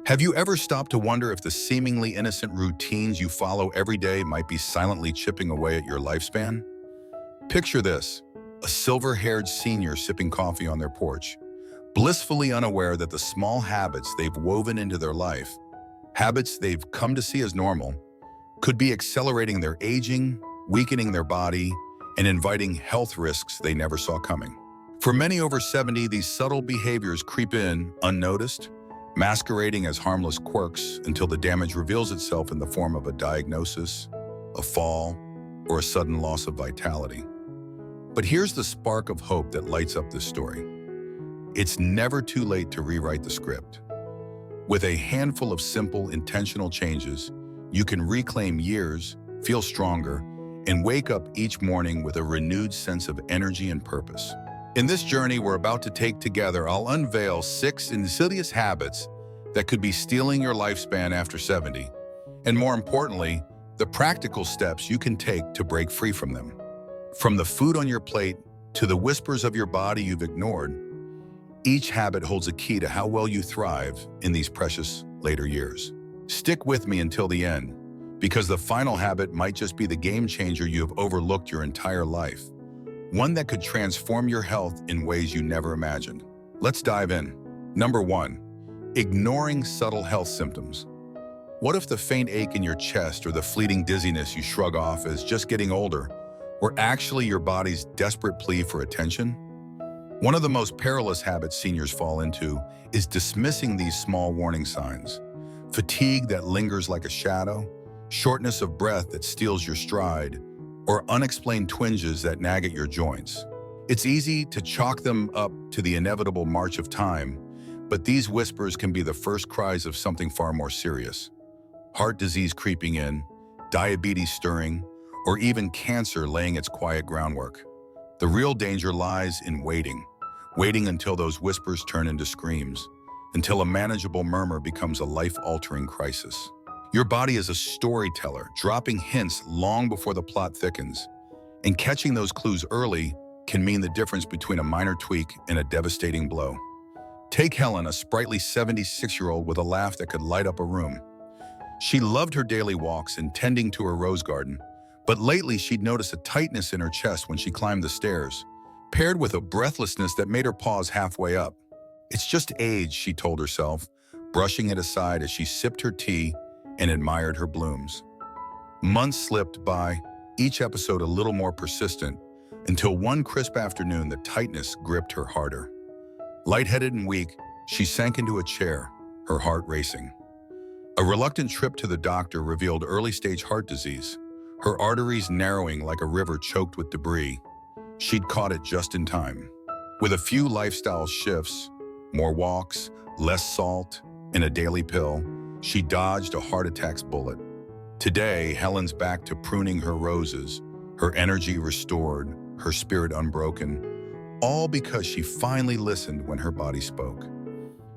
Have you ever stopped to wonder if the seemingly innocent routines you follow every day might be silently chipping away at your lifespan? Picture this, a silver-haired senior sipping coffee on their porch, blissfully unaware that the small habits they've woven into their life, habits they've come to see as normal, could be accelerating their aging, weakening their body, and inviting health risks they never saw coming. For many over 70, these subtle behaviors creep in unnoticed, masquerading as harmless quirks until the damage reveals itself in the form of a diagnosis, a fall, or a sudden loss of vitality. But here's the spark of hope that lights up this story. It's never too late to rewrite the script. With a handful of simple, intentional changes, you can reclaim years, feel stronger, and wake up each morning with a renewed sense of energy and purpose. In this journey we're about to take together, I'll unveil 6 insidious habits that could be stealing your lifespan after 70, and more importantly, the practical steps you can take to break free from them. From the food on your plate to the whispers of your body you've ignored, each habit holds a key to how well you thrive in these precious later years. Stick with me until the end, because the final habit might just be the game changer you have overlooked your entire life. One that could transform your health in ways you never imagined. Let's dive in. Number 1, ignoring subtle health symptoms. What if the faint ache in your chest or the fleeting dizziness you shrug off as just getting older were actually your body's desperate plea for attention? One of the most perilous habits seniors fall into is dismissing these small warning signs. Fatigue that lingers like a shadow, shortness of breath that steals your stride, or unexplained twinges that nag at your joints. It's easy to chalk them up to the inevitable march of time, but these whispers can be the first cries of something far more serious. Heart disease creeping in, diabetes stirring, or even cancer laying its quiet groundwork. The real danger lies in waiting until those whispers turn into screams, until a manageable murmur becomes a life-altering crisis. Your body is a storyteller, dropping hints long before the plot thickens, and catching those clues early can mean the difference between a minor tweak and a devastating blow. Take Helen, a sprightly 76-year-old with a laugh that could light up a room. She loved her daily walks and tending to her rose garden, but lately she'd noticed a tightness in her chest when she climbed the stairs, paired with a breathlessness that made her pause halfway up. It's just age, she told herself, brushing it aside as she sipped her tea and admired her blooms. Months slipped by, each episode a little more persistent, until one crisp afternoon the tightness gripped her harder. Lightheaded and weak, she sank into a chair, her heart racing. A reluctant trip to the doctor revealed early-stage heart disease, her arteries narrowing like a river choked with debris. She'd caught it just in time. With a few lifestyle shifts, more walks, less salt, and a daily pill, she dodged a heart attack's bullet. Today, Helen's back to pruning her roses, her energy restored, her spirit unbroken, all because she finally listened when her body spoke.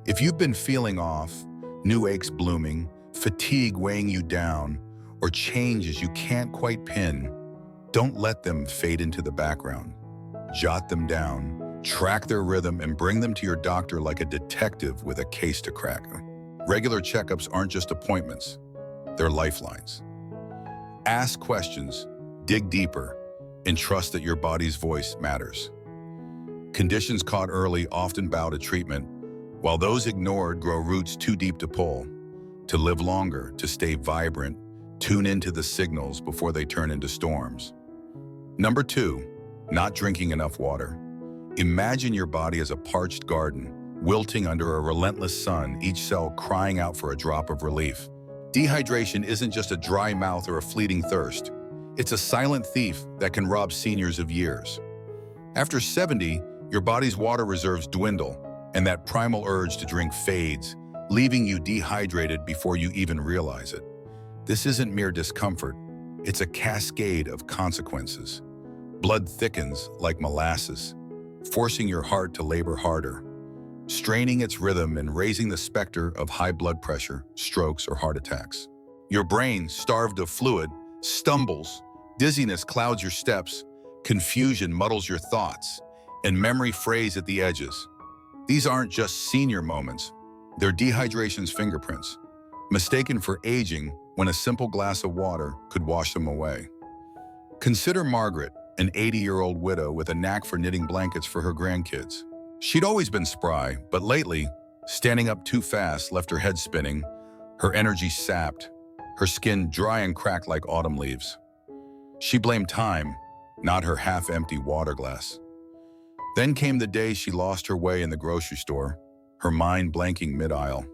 If you've been feeling off, new aches blooming, fatigue weighing you down, or changes you can't quite pin, don't let them fade into the background. Jot them down, track their rhythm, and bring them to your doctor like a detective with a case to crack. Regular checkups aren't just appointments, they're lifelines. Ask questions, dig deeper, and trust that your body's voice matters. Conditions caught early often bow to treatment, while those ignored grow roots too deep to pull. To live longer, to stay vibrant, tune into the signals before they turn into storms. Number 2, not drinking enough water. Imagine your body as a parched garden, wilting under a relentless sun, each cell crying out for a drop of relief. Dehydration isn't just a dry mouth or a fleeting thirst. It's a silent thief that can rob seniors of years. After 70, your body's water reserves dwindle, and that primal urge to drink fades, leaving you dehydrated before you even realize it. This isn't mere discomfort, it's a cascade of consequences. Blood thickens like molasses, forcing your heart to labor harder, straining its rhythm and raising the specter of high blood pressure, strokes, or heart attacks. Your brain, starved of fluid, stumbles, dizziness clouds your steps, confusion muddles your thoughts, and memory frays at the edges. These aren't just senior moments. They're dehydration's fingerprints, mistaken for aging when a simple glass of water could wash them away. Consider Margaret, an 80-year-old widow with a knack for knitting blankets for her grandkids. She'd always been spry, but lately, standing up too fast left her head spinning, her energy sapped, her skin dry and cracked like autumn leaves. She blamed time, not her half-empty water glass. Then came the day she lost her way in the grocery store, her mind blanking mid-aisle.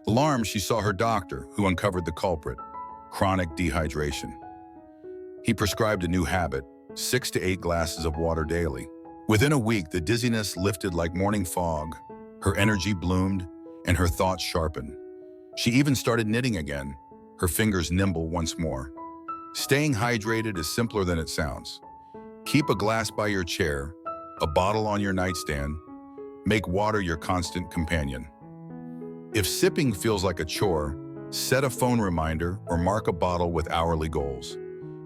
Alarmed, she saw her doctor, who uncovered the culprit: chronic dehydration. He prescribed a new habit: 6 to 8 glasses of water daily. Within a week, the dizziness lifted like morning fog, her energy bloomed, and her thoughts sharpened. She even started knitting again, her fingers nimble once more. Staying hydrated is simpler than it sounds. Keep a glass by your chair, a bottle on your nightstand. Make water your constant companion. If sipping feels like a chore, set a phone reminder or mark a bottle with hourly goals.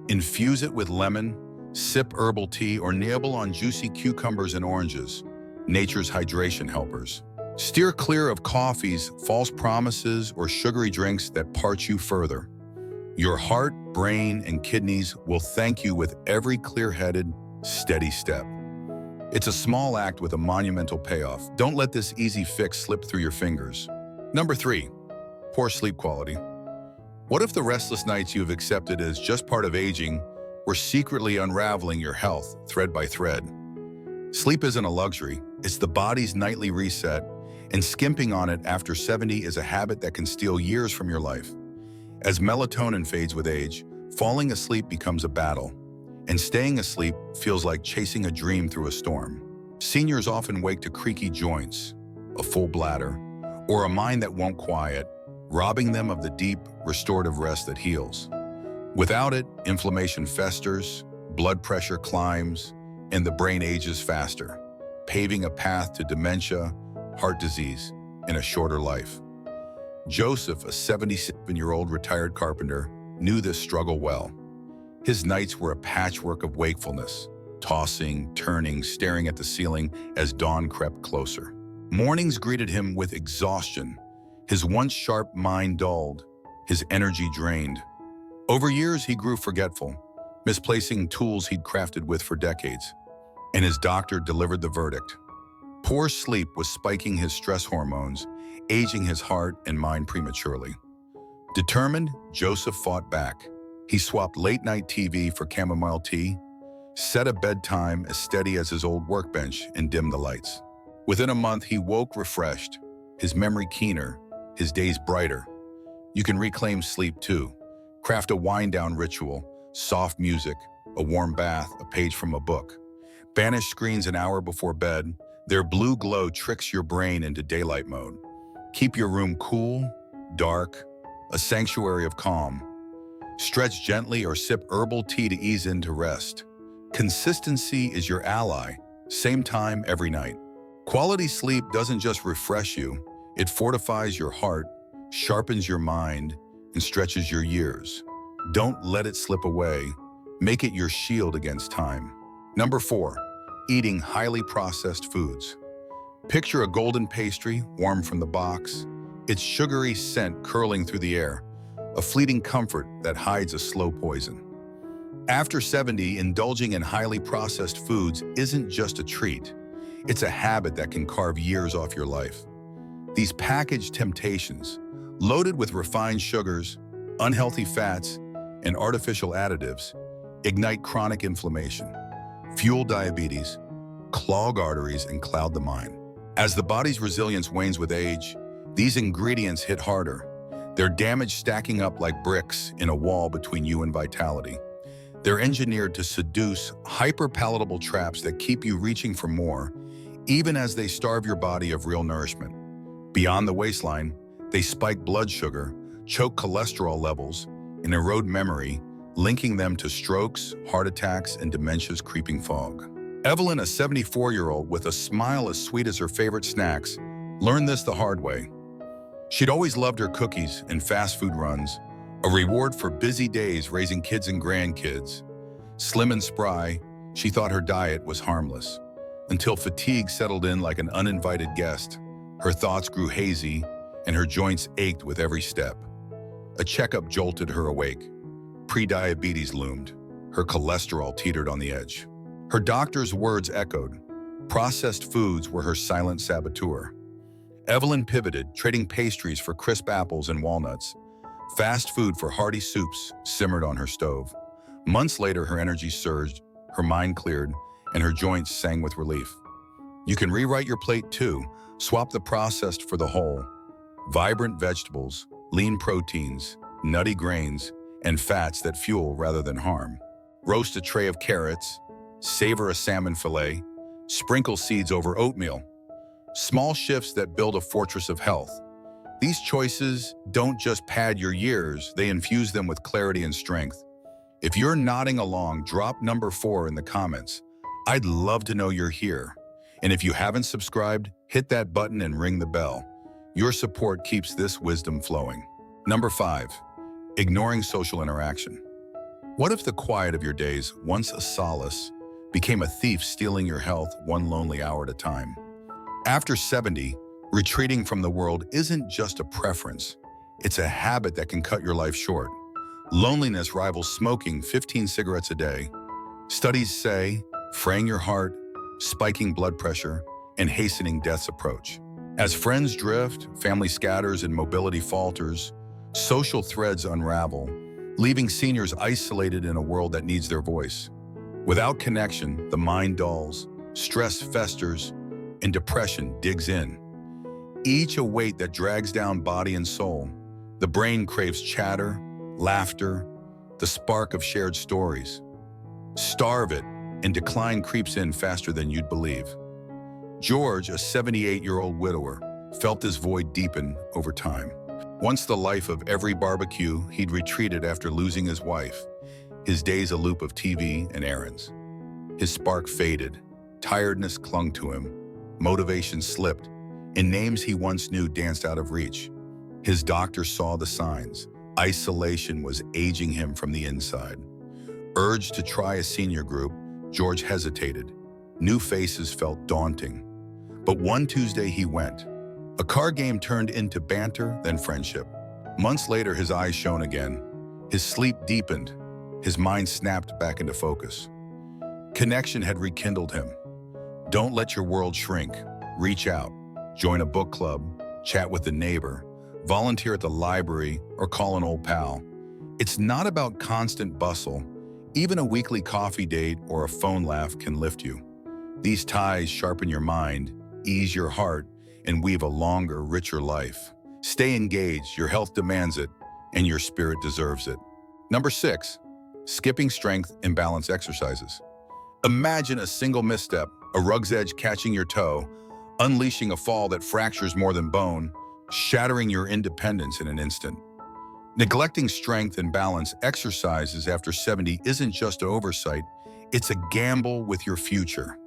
Infuse it with lemon, sip herbal tea, or nibble on juicy cucumbers and oranges, nature's hydration helpers. Steer clear of coffees, false promises, or sugary drinks that parch you further. Your heart, brain, and kidneys will thank you with every clear-headed, steady step. It's a small act with a monumental payoff. Don't let this easy fix slip through your fingers. Number 3, poor sleep quality. What if the restless nights you have accepted as just part of aging were secretly unraveling your health thread by thread? Sleep isn't a luxury, it's the body's nightly reset, and skimping on it after 70 is a habit that can steal years from your life. As melatonin fades with age, falling asleep becomes a battle, and staying asleep feels like chasing a dream through a storm. Seniors often wake to creaky joints, a full bladder, or a mind that won't quiet, robbing them of the deep, restorative rest that heals. Without it, inflammation festers, blood pressure climbs, and the brain ages faster, paving a path to dementia, heart disease, and a shorter life. Joseph, a 77-year-old retired carpenter, knew this struggle well. His nights were a patchwork of wakefulness, tossing, turning, staring at the ceiling as dawn crept closer. Mornings greeted him with exhaustion, his once sharp mind dulled, his energy drained. Over years, he grew forgetful, misplacing tools he'd crafted with for decades, and his doctor delivered the verdict. Poor sleep was spiking his stress hormones, aging his heart and mind prematurely. Determined, Joseph fought back. He swapped late-night TV for chamomile tea, set a bedtime as steady as his old workbench, and dimmed the lights. Within a month, he woke refreshed, his memory keener, his days brighter. You can reclaim sleep too. Craft a wind-down ritual, soft music, a warm bath, a page from a book. Banish screens an hour before bed. Their blue glow tricks your brain into daylight mode. Keep your room cool, dark, a sanctuary of calm. Stretch gently or sip herbal tea to ease into rest. Consistency is your ally, same time every night. Quality sleep doesn't just refresh you, it fortifies your heart, sharpens your mind, and stretches your years. Don't let it slip away. Make it your shield against time. Number 4, eating highly processed foods. Picture a golden pastry, warm from the box, its sugary scent curling through the air, a fleeting comfort that hides a slow poison. After 70, indulging in highly processed foods isn't just a treat. It's a habit that can carve years off your life. These packaged temptations, loaded with refined sugars, unhealthy fats, and artificial additives, ignite chronic inflammation, fuel diabetes, clog arteries, and cloud the mind. As the body's resilience wanes with age, these ingredients hit harder, their damage stacking up like bricks in a wall between you and vitality. They're engineered to seduce hyper-palatable traps that keep you reaching for more, even as they starve your body of real nourishment. Beyond the waistline, they spike blood sugar, choke cholesterol levels, and erode memory, linking them to strokes, heart attacks, and dementia's creeping fog. Evelyn, a 74-year-old with a smile as sweet as her favorite snacks, learned this the hard way. She'd always loved her cookies and fast food runs, a reward for busy days raising kids and grandkids. Slim and spry, she thought her diet was harmless, until fatigue settled in like an uninvited guest, Her thoughts grew hazy, and her joints ached with every step. A checkup jolted her awake. Prediabetes loomed. Her cholesterol teetered on the edge. Her doctor's words echoed. Processed foods were her silent saboteur. Evelyn pivoted, trading pastries for crisp apples and walnuts. Fast food for hearty soups simmered on her stove. Months later, her energy surged, her mind cleared, and her joints sang with relief. You can rewrite your plate too. Swap the processed for the whole. Vibrant vegetables, lean proteins, nutty grains, and fats that fuel rather than harm. Roast a tray of carrots, savor a salmon fillet, sprinkle seeds over oatmeal. Small shifts that build a fortress of health. These choices don't just pad your years, they infuse them with clarity and strength. If you're nodding along, drop number 4 in the comments. I'd love to know you're here. And if you haven't subscribed, hit that button and ring the bell. Your support keeps this wisdom flowing. Number 5, ignoring social interaction. What if the quiet of your days, once a solace, became a thief stealing your health one lonely hour at a time? After 70, retreating from the world isn't just a preference. It's a habit that can cut your life short. Loneliness rivals smoking 15 cigarettes a day. Studies say fraying your heart, spiking blood pressure, and hastening death's approach. As friends drift, family scatters, and mobility falters, social threads unravel, leaving seniors isolated in a world that needs their voice. Without connection, the mind dulls, stress festers, and depression digs in. Each a weight that drags down body and soul. The brain craves chatter, laughter, the spark of shared stories. Starve it, and decline creeps in faster than you'd believe. George, a 78-year-old widower, felt this void deepen over time. Once the life of every barbecue, he'd retreated after losing his wife. His days a loop of TV and errands. His spark faded. Tiredness clung to him. Motivation slipped, and names he once knew danced out of reach. His doctor saw the signs. Isolation was aging him from the inside. Urged to try a senior group, George hesitated. New faces felt daunting. But one Tuesday he went. A card game turned into banter, then friendship. Months later, his eyes shone again. His sleep deepened. His mind snapped back into focus. Connection had rekindled him. Don't let your world shrink. Reach out. Join a book club, chat with a neighbor, volunteer at the library, or call an old pal. It's not about constant bustle. Even a weekly coffee date or a phone laugh can lift you. These ties sharpen your mind, ease your heart, and weave a longer, richer life. Stay engaged, your health demands it, and your spirit deserves it. Number 6, skipping strength and balance exercises. Imagine a single misstep, a rug's edge catching your toe, unleashing a fall that fractures more than bone, shattering your independence in an instant. Neglecting strength and balance exercises after 70 isn't just an oversight, it's a gamble with your future.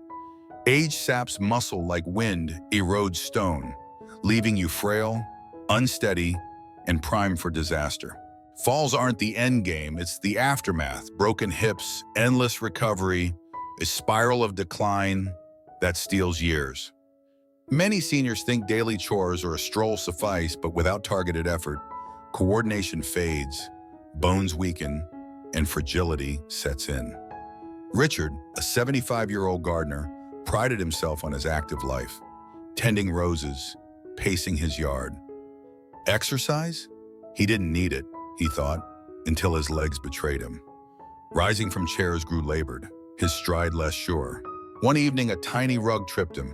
Age saps muscle like wind erodes stone, leaving you frail, unsteady, and primed for disaster. Falls aren't the end game, it's the aftermath. Broken hips, endless recovery, a spiral of decline that steals years. Many seniors think daily chores or a stroll suffice, but without targeted effort, coordination fades, bones weaken, and fragility sets in. Richard, a 75-year-old gardener, prided himself on his active life, tending roses, pacing his yard. Exercise? He didn't need it, he thought, until his legs betrayed him. Rising from chairs grew labored, his stride less sure. One evening, a tiny rug tripped him.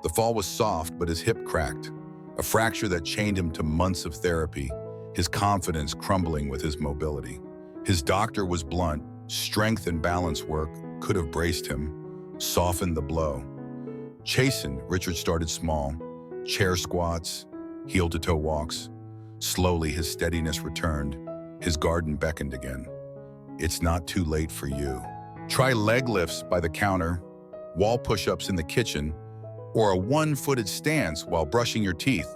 The fall was soft, but his hip cracked, a fracture that chained him to months of therapy, his confidence crumbling with his mobility. His doctor was blunt. Strength and balance work could have braced him, softened the blow. Chastened, Richard started small, chair squats, heel-to-toe walks. Slowly, his steadiness returned. His garden beckoned again. It's not too late for you. Try leg lifts by the counter, wall push-ups in the kitchen, or a one-footed stance while brushing your teeth.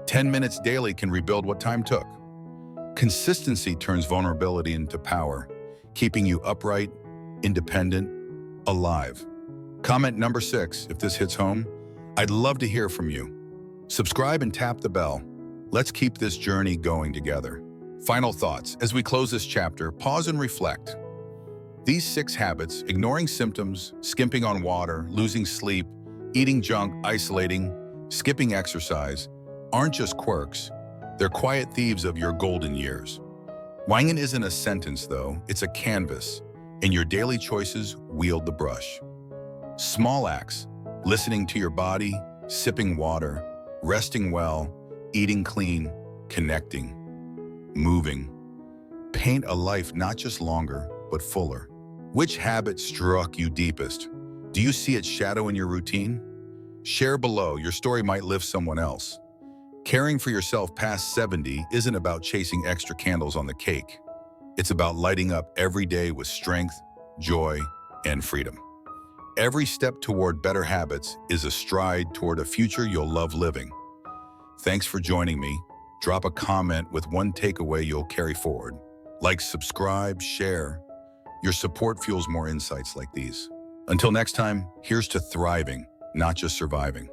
10 minutes daily can rebuild what time took. Consistency turns vulnerability into power, keeping you upright, independent, alive. Comment number 6 if this hits home. I'd love to hear from you. Subscribe and tap the bell. Let's keep this journey going together. Final thoughts. As we close this chapter, pause and reflect. These 6 habits, ignoring symptoms, skimping on water, losing sleep, eating junk, isolating, skipping exercise, aren't just quirks. They're quiet thieves of your golden years. Wangan isn't a sentence, though. It's a canvas, and your daily choices wield the brush. Small acts, listening to your body, sipping water, resting well, eating clean, connecting, moving. Paint a life not just longer, but fuller. Which habit struck you deepest? Do you see its shadow in your routine? Share below. Your story might lift someone else. Caring for yourself past 70 isn't about chasing extra candles on the cake. It's about lighting up every day with strength, joy, and freedom. Every step toward better habits is a stride toward a future you'll love living. Thanks for joining me. Drop a comment with one takeaway you'll carry forward. Like, subscribe, share. Your support fuels more insights like these. Until next time, here's to thriving, not just surviving.